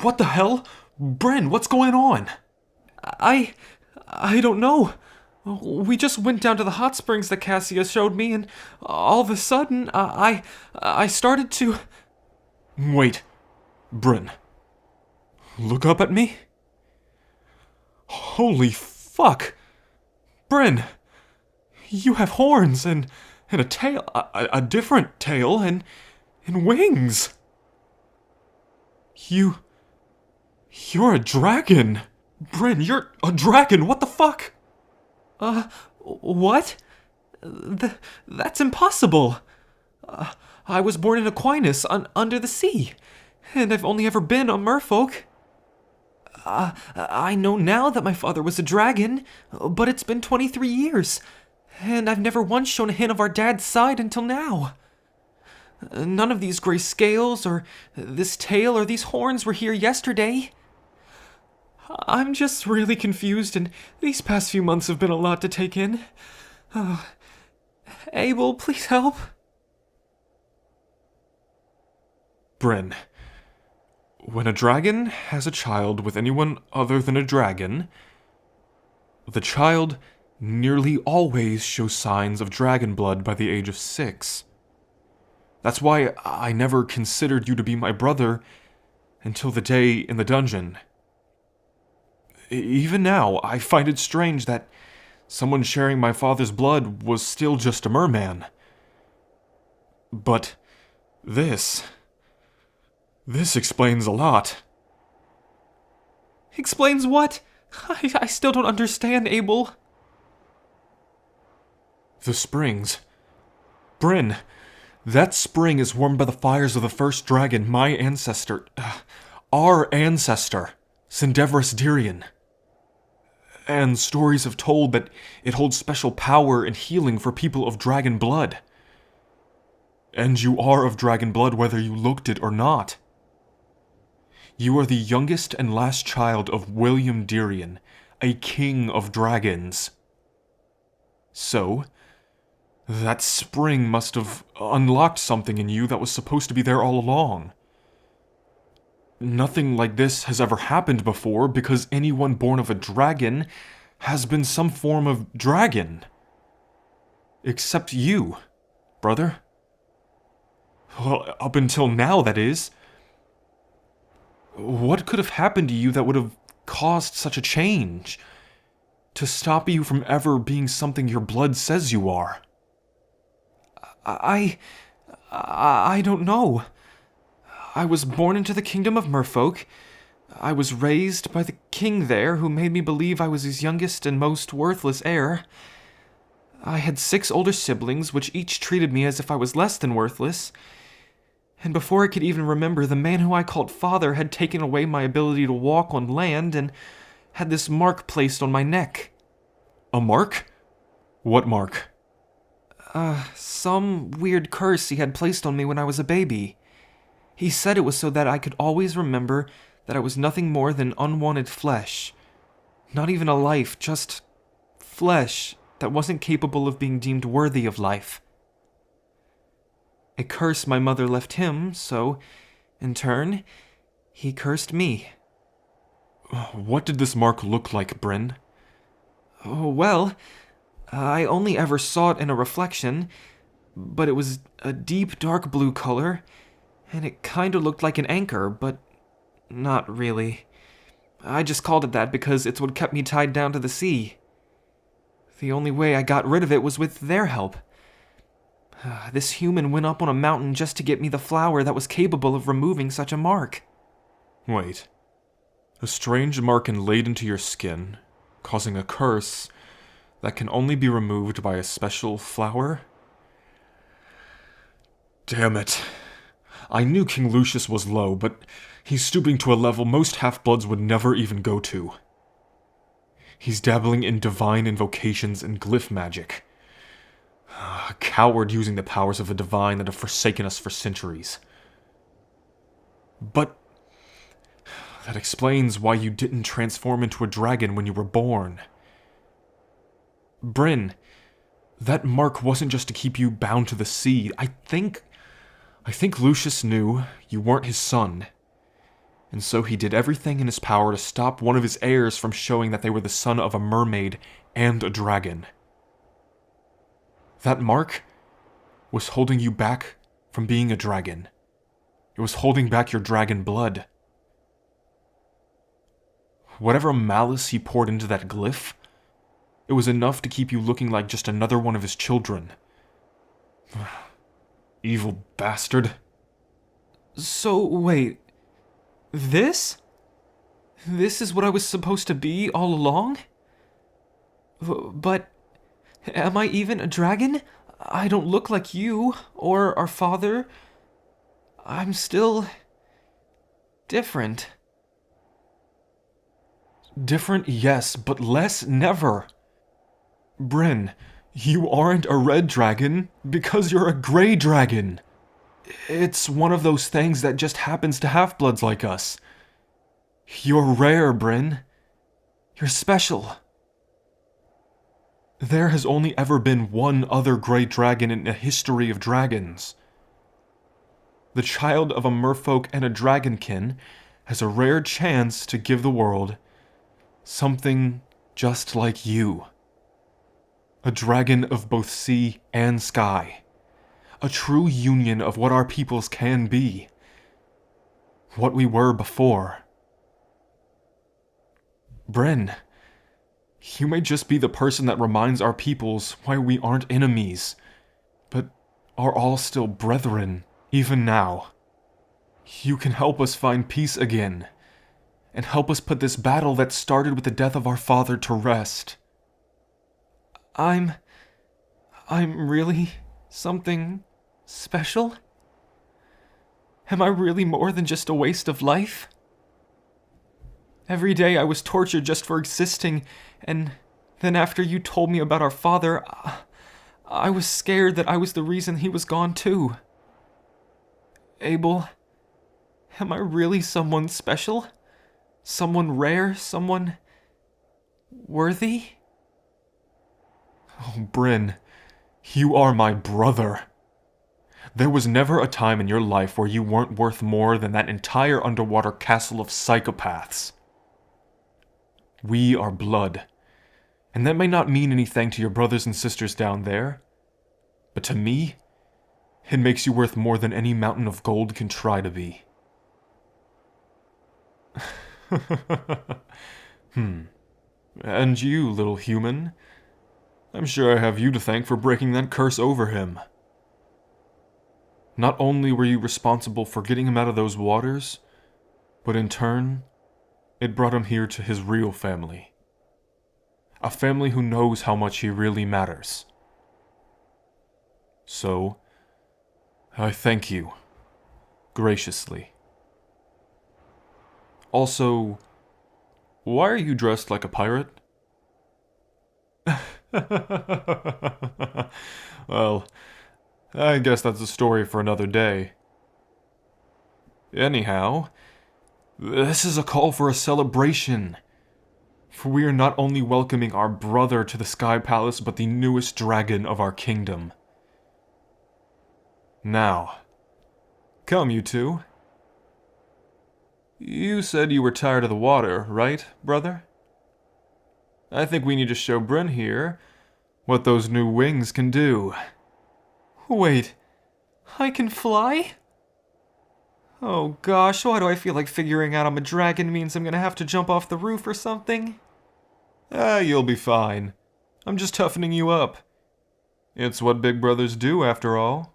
What the hell? Bren, what's going on? I don't know. We just went down to the hot springs that Cassia showed me, and all of a sudden, I started to... Wait, Bren. Look up at me? Holy fuck! Bren, you have horns and a tail, a different tail, and wings. You're a dragon. Bren, you're a dragon, what the fuck? What? That's impossible. I was born in Aquinas, under the sea, and I've only ever been a merfolk. I know now that my father was a dragon, but it's been 23 years, and I've never once shown a hint of our dad's side until now. None of these gray scales, or this tail, or these horns were here yesterday. I'm just really confused, and these past few months have been a lot to take in. Abel, please help. Bren, when a dragon has a child with anyone other than a dragon, the child nearly always shows signs of dragon blood by the age of 6. That's why I never considered you to be my brother until the day in the dungeon. Even now, I find it strange that someone sharing my father's blood was still just a merman. But this explains a lot. Explains what? I still don't understand, Abel. The springs. Bren, that spring is warmed by the fires of the first dragon, my ancestor, our ancestor, Cindeverus Dirian. And stories have told that it holds special power and healing for people of dragon blood. And you are of dragon blood whether you looked it or not. You are the youngest and last child of William Dirian, a king of dragons. So, that spring must have unlocked something in you that was supposed to be there all along. Nothing like this has ever happened before because anyone born of a dragon has been some form of dragon. Except you, brother. Well, up until now, that is. What could have happened to you that would have caused such a change? To stop you from ever being something your blood says you are? I don't know. I was born into the kingdom of merfolk. I was raised by the king there, who made me believe I was his youngest and most worthless heir. I had 6 older siblings, which each treated me as if I was less than worthless. And before I could even remember, the man who I called father had taken away my ability to walk on land and had this mark placed on my neck. A mark? What mark? Some weird curse he had placed on me when I was a baby. He said it was so that I could always remember that I was nothing more than unwanted flesh. Not even a life, just flesh that wasn't capable of being deemed worthy of life. A curse my mother left him, so, in turn, he cursed me. What did this mark look like, Bren? Oh, well, I only ever saw it in a reflection, but it was a deep dark blue color, and it kinda looked like an anchor, but not really. I just called it that because it's what kept me tied down to the sea. The only way I got rid of it was with their help. This human went up on a mountain just to get me the flower that was capable of removing such a mark. Wait. A strange mark inlaid into your skin, causing a curse that can only be removed by a special flower? Damn it. I knew King Lucius was low, but he's stooping to a level most half-bloods would never even go to. He's dabbling in divine invocations and glyph magic. A coward using the powers of a divine that have forsaken us for centuries. But that explains why you didn't transform into a dragon when you were born. Bren, that mark wasn't just to keep you bound to the sea. I think Lucius knew you weren't his son. And so he did everything in his power to stop one of his heirs from showing that they were the son of a mermaid and a dragon. That mark was holding you back from being a dragon. It was holding back your dragon blood. Whatever malice he poured into that glyph, it was enough to keep you looking like just another one of his children. Evil bastard. So, wait. This? This is what I was supposed to be all along? But am I even a dragon? I don't look like you, or our father. I'm still different. Different, yes, but less never. Bren, you aren't a red dragon because you're a gray dragon. It's one of those things that just happens to half-bloods like us. You're rare, Bren. You're special. There has only ever been one other gray dragon in the history of dragons. The child of a merfolk and a dragonkin has a rare chance to give the world something just like you. A dragon of both sea and sky. A true union of what our peoples can be. What we were before. Bren, you may just be the person that reminds our peoples why we aren't enemies, but are all still brethren, even now. You can help us find peace again, and help us put this battle that started with the death of our father to rest. I'm really something special? Am I really more than just a waste of life? Every day I was tortured just for existing, and then after you told me about our father, I was scared that I was the reason he was gone too. Abel, am I really someone special? Someone rare? Someone worthy? Oh, Bryn, you are my brother. There was never a time in your life where you weren't worth more than that entire underwater castle of psychopaths. We are blood, and that may not mean anything to your brothers and sisters down there, but to me, it makes you worth more than any mountain of gold can try to be. And you, little human, I'm sure I have you to thank for breaking that curse over him. Not only were you responsible for getting him out of those waters, but in turn, it brought him here to his real family. A family who knows how much he really matters. So, I thank you, graciously. Also, why are you dressed like a pirate? Well, I guess that's a story for another day. Anyhow, this is a call for a celebration. For we are not only welcoming our brother to the Sky Palace, but the newest dragon of our kingdom. Now, come you two. You said you were tired of the water, right, brother? I think we need to show Bren here what those new wings can do. Wait, I can fly? Oh gosh, why do I feel like figuring out I'm a dragon means I'm gonna have to jump off the roof or something? You'll be fine. I'm just toughening you up. It's what big brothers do, after all.